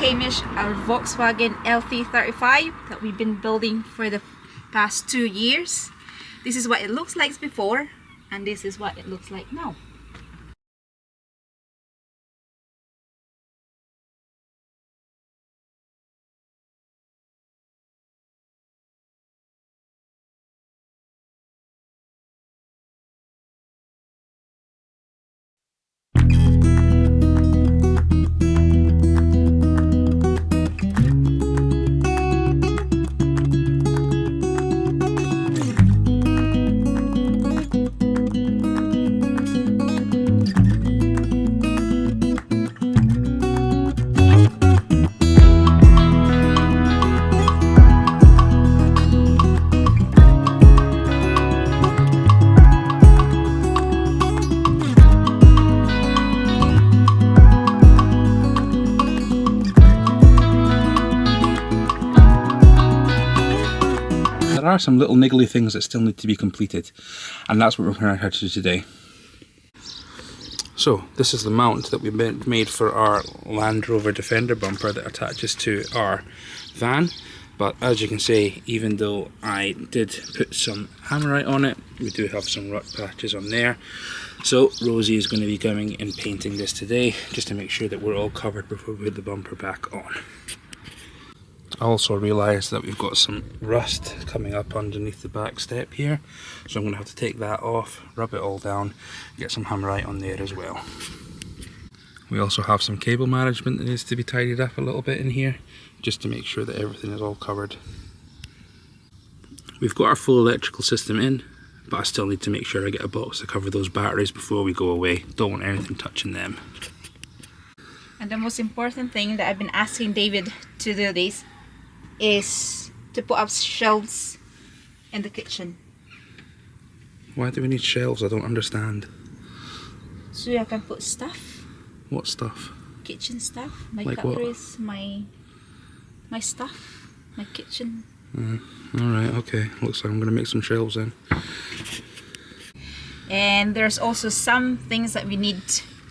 HAMISH, our Volkswagen LT35 that we've been building for the past 2 years. This is what it looks like before, and this is what it looks like now. There are some little niggly things that still need to be completed, and that's what we're going to try to do today. So this is the mount that we made for our Land Rover Defender bumper that attaches to our van, but as you can see, even though I did put some hammarite on it, we do have some rut patches on there. So Rosie is going to be coming and painting this today just to make sure that we're all covered before we put the bumper back on. I also realised that we've got some rust coming up underneath the back step here, so I'm going to have to take that off, rub it all down, get some hammarite on there as well. We also have some cable management that needs to be tidied up a little bit in here, just to make sure that everything is all covered. We've got our full electrical system in, but I still need to make sure I get a box to cover those batteries before we go away. Don't want anything touching them. And the most important thing that I've been asking David to do this is to put up shelves in the kitchen. Why do we need shelves? I don't understand. So I can put stuff. What stuff? Kitchen stuff. My like cutleries, my stuff, my kitchen. Alright, okay. Looks like I'm going to make some shelves then. And there's also some things that we need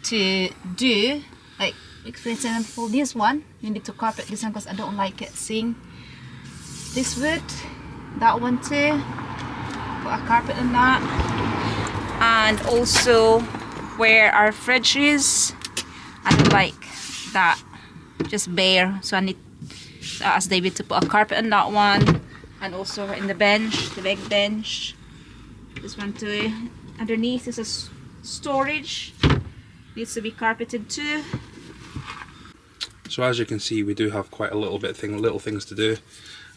to do, like for example this one, you need to carpet this one because I don't like it seeing this wood. That one too, put a carpet on that. And also where our fridge is, I don't like that just bare, so I need to ask David to put a carpet on that one. And also in the bench, the big bench, this one too. Underneath is a storage, needs to be carpeted too. So as you can see, we do have quite a little things to do,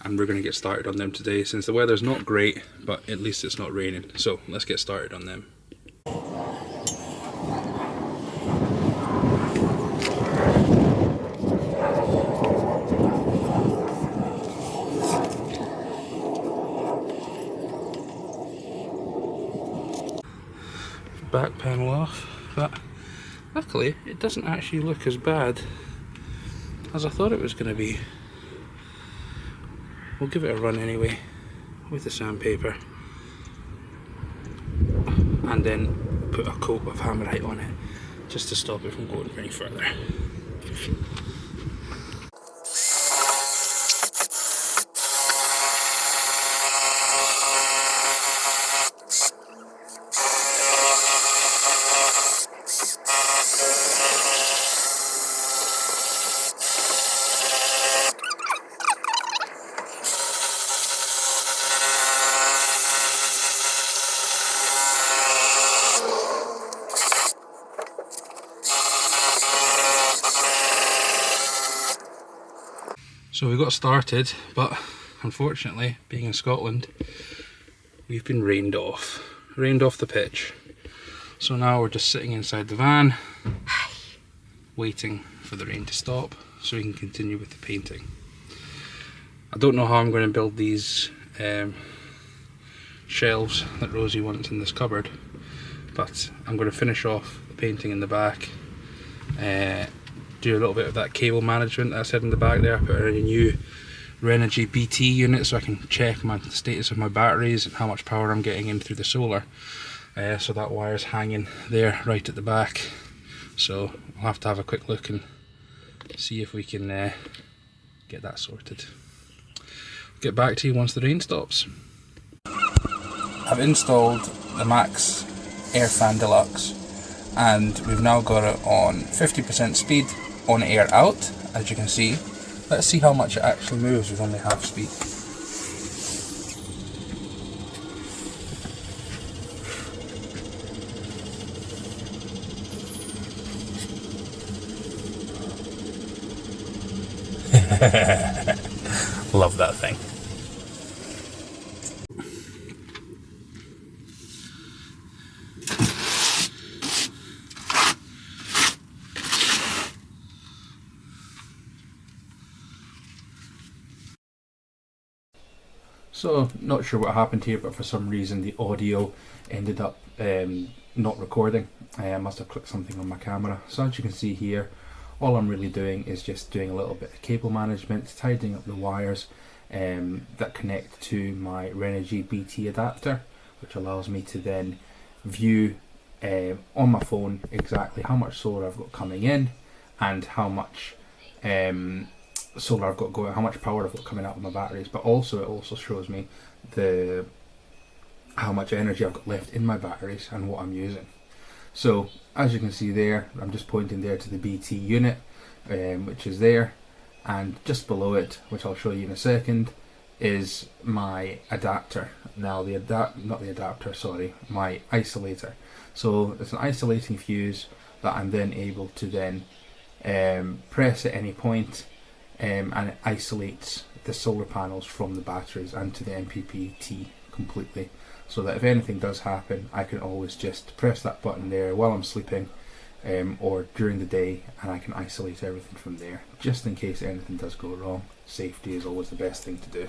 and we're going to get started on them today since the weather's not great, but at least it's not raining. So let's get started on them. Back panel off, but luckily it doesn't actually look as bad as I thought it was going to be. We'll give it a run anyway with the sandpaper and then put a coat of hammarite on it just to stop it from going any further. So we got started, but unfortunately, being in Scotland, we've been rained off the pitch. So now we're just sitting inside the van, waiting for the rain to stop so we can continue with the painting. I don't know how I'm going to build these shelves that Rosie wants in this cupboard, but I'm going to finish off the painting in the back, do a little bit of that cable management that I said in the back there. I put in a new Renogy BT unit so I can check my status of my batteries and how much power I'm getting in through the solar. So that wire's hanging there right at the back, so I'll have to have a quick look and see if we can get that sorted. Get back to you once the rain stops. I've installed the Max Air Fan Deluxe and we've now got it on 50% speed on air out, as you can see. Let's see how much it actually moves with only half speed. Love that thing. So, not sure what happened here, but for some reason the audio ended up not recording. I must have clicked something on my camera. So as you can see here, all I'm really doing is just doing a little bit of cable management, tidying up the wires that connect to my Renogy BT adapter, which allows me to then view on my phone exactly how much solar I've got coming in and how much solar I've got going, how much power I've got coming out of my batteries, but also it also shows me how much energy I've got left in my batteries and what I'm using. So as you can see there, I'm just pointing there to the BT unit, which is there, and just below it, which I'll show you in a second, is my adapter. Now my isolator. So it's an isolating fuse that I'm then able to then press at any point, and it isolates the solar panels from the batteries and to the MPPT completely, so that if anything does happen, I can always just press that button there while I'm sleeping or during the day, and I can isolate everything from there, just in case anything does go wrong. Safety is always the best thing to do.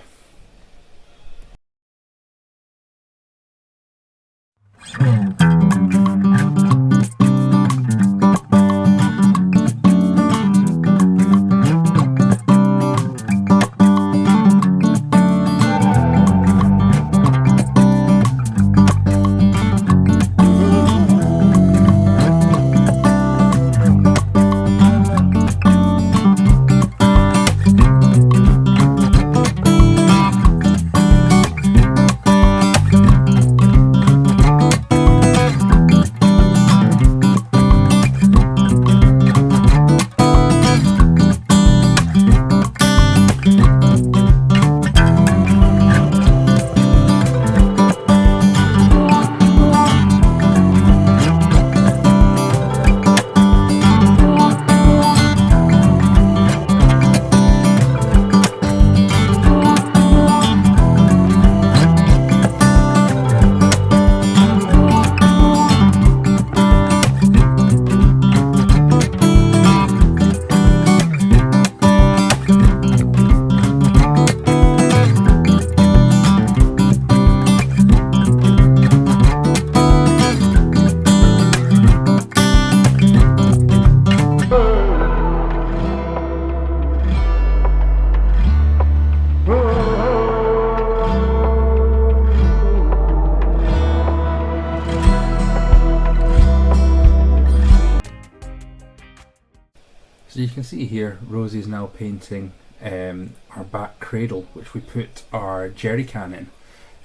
So you can see here, Rosie's now painting our back cradle, which we put our jerry can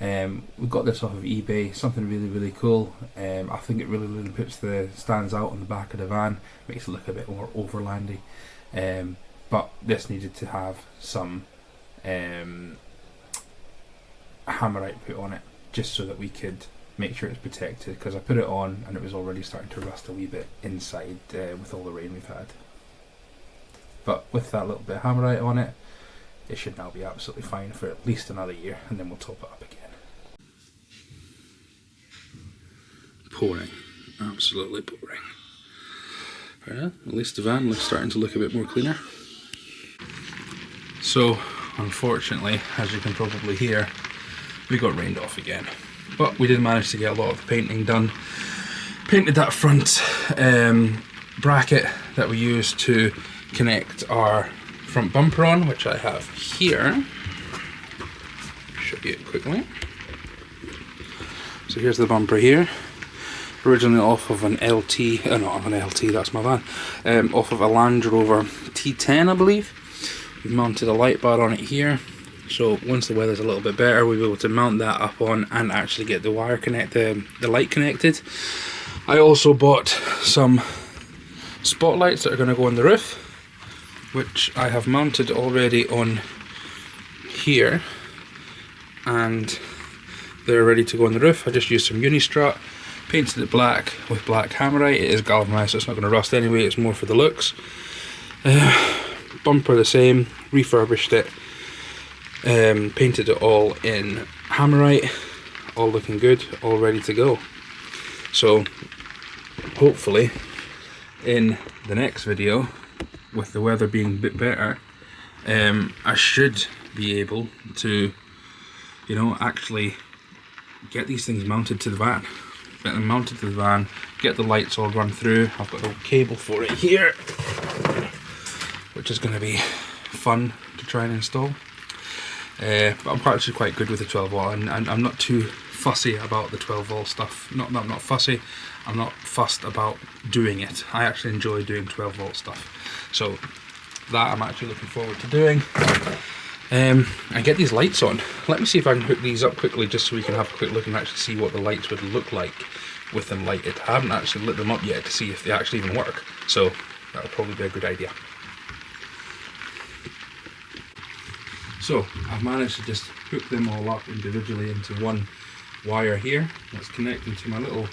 in. We got this off of eBay, something really cool. I think it really stands out on the back of the van, makes it look a bit more overlandy. But this needed to have some hammerite put on it, just so that we could make sure it's protected, because I put it on and it was already starting to rust a wee bit inside with all the rain we've had. But with that little bit of hammerite on it, it should now be absolutely fine for at least another year, and then we'll top it up again. Pouring, absolutely pouring. Yeah, at least the van is starting to look a bit more cleaner. So, unfortunately, as you can probably hear, we got rained off again. But we did manage to get a lot of the painting done. Painted that front bracket that we used to connect our front bumper on, which I have here. Show you it quickly. So here's the bumper here. originally off of an LT, not an LT, that's my van, off of a Land Rover T10 I believe. We've mounted a light bar on it here, so once the weather's a little bit better we'll be able to mount that up on and actually get the wire the light connected. I also bought some spotlights that are going to go on the roof, which I have mounted already on here, and they're ready to go on the roof. I just used some Unistrut, painted it black with black hammerite. It is galvanised, so it's not going to rust anyway, it's more for the looks. Bumper the same, refurbished it, painted it all in hammerite, all looking good, all ready to go. So hopefully in the next video, with the weather being a bit better, I should be able to, you know, actually get these things mounted to the van. Get them mounted to the van, get the lights all run through. I've got a cable for it here, which is going to be fun to try and install. But I'm actually quite good with the 12 volt, and I'm not too fussy about the 12 volt stuff. Not that I'm not fussy, I'm not fussed about doing it. I actually enjoy doing 12 volt stuff. So that I'm actually looking forward to doing. And get these lights on. Let me see if I can hook these up quickly just so we can have a quick look and actually see what the lights would look like with them lighted. I haven't actually lit them up yet to see if they actually even work, so that'll probably be a good idea. So I've managed to just hook them all up individually into one wire here that's connecting to my little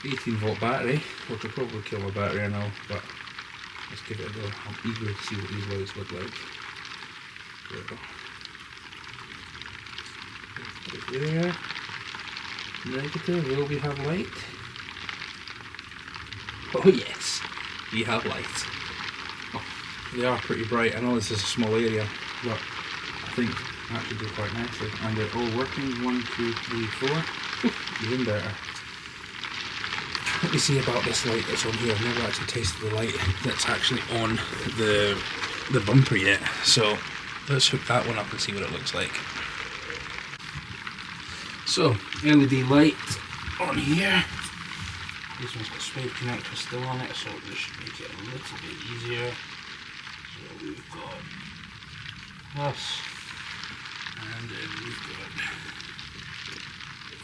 18 volt battery, which will probably kill my battery, I know, but let's give it a go. I'm eager to see what these lights look like. There we go. There. Negative, will we have light? Oh yes, we have light. Oh, they are pretty bright. I know this is a small area, but I think they actually do quite nicely. And they're all working. 1, 2, 3, 4. Even better. Let me see about this light that's on here. I've never actually tasted the light that's actually on the bumper yet. So let's hook that one up and see what it looks like. So, LED light on here. This one's got spade connector still on it, so this should make it a little bit easier. So we've got this, and then we've got,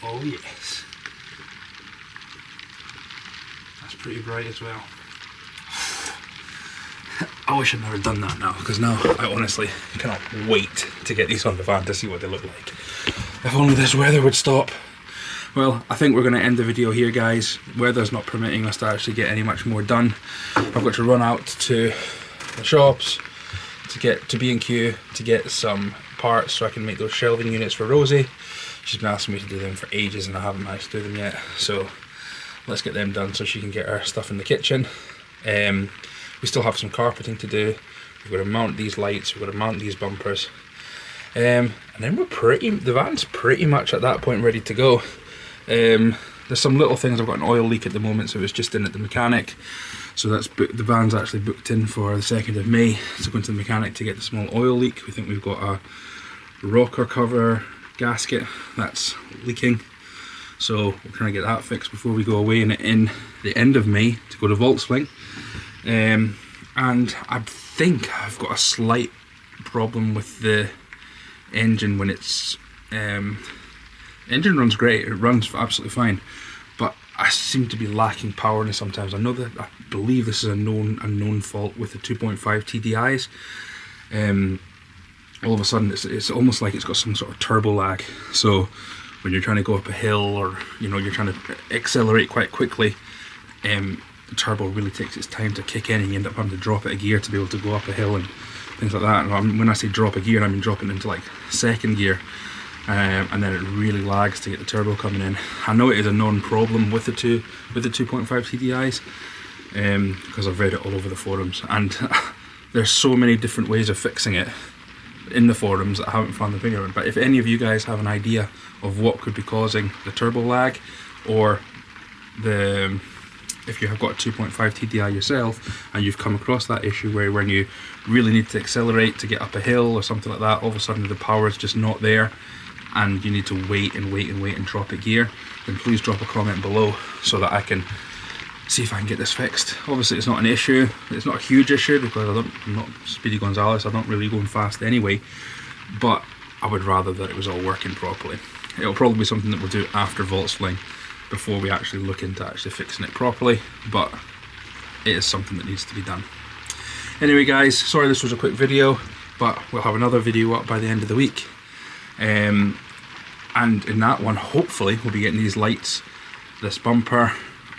oh yes, that's pretty bright as well. I wish I'd never done that now, because now I honestly cannot wait to get these on the van to see what they look like. If only this weather would stop. Well, I think we're going to end the video here, guys. Weather's not permitting us to actually get any much more done. I've got to run out to the shops to get to B&Q to get some parts so I can make those shelving units for Rosie. She's been asking me to do them for ages and I haven't managed to do them yet. So let's get them done so she can get her stuff in the kitchen. We still have some carpeting to do. We've got to mount these lights, we've got to mount these bumpers. And then the van's pretty much at that point ready to go. There's some little things. I've got an oil leak at the moment, so it's just in at the mechanic. So that's the van's actually booked in for the 2nd of May to go into the mechanic to get the small oil leak. We think we've got a rocker cover gasket that's leaking. So we're trying to get that fixed before we go away in the end of May to go to Volkswagen. And I think I've got a slight problem with the engine when it's engine runs great, it runs absolutely fine, but I seem to be lacking power in it sometimes. I believe this is a known fault with the 2.5 TDIs. All of a sudden it's almost like it's got some sort of turbo lag, so when you're trying to go up a hill or you're trying to accelerate quite quickly, the turbo really takes its time to kick in and you end up having to drop it a gear to be able to go up a hill and things like that. And when I say drop a gear, I mean dropping into like 2nd gear, and then it really lags to get the turbo coming in. I know it is a known problem with the 2.5 TDIs, because I've read it all over the forums, and there's so many different ways of fixing it in the forums that I haven't found the finger on. But if any of you guys have an idea of what could be causing the turbo lag, or if you have got a 2.5 TDI yourself and you've come across that issue where when you really need to accelerate to get up a hill or something like that, all of a sudden the power is just not there and you need to wait and drop a gear, then please drop a comment below so that I can see if I can get this fixed. Obviously it's not an issue, it's not a huge issue because I'm not Speedy Gonzales, I don't really go fast anyway, but I would rather that it was all working properly. It'll probably be something that we'll do after Vault Sling before we actually look into actually fixing it properly, but it is something that needs to be done. Anyway guys, sorry this was a quick video, but we'll have another video up by the end of the week. And in that one, hopefully, we'll be getting these lights, this bumper,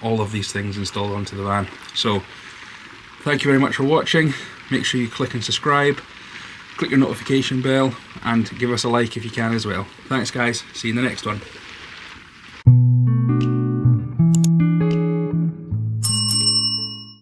all of these things installed onto the van. So, thank you very much for watching. Make sure you click and subscribe, click your notification bell, and give us a like if you can as well. Thanks guys, see you in the next one.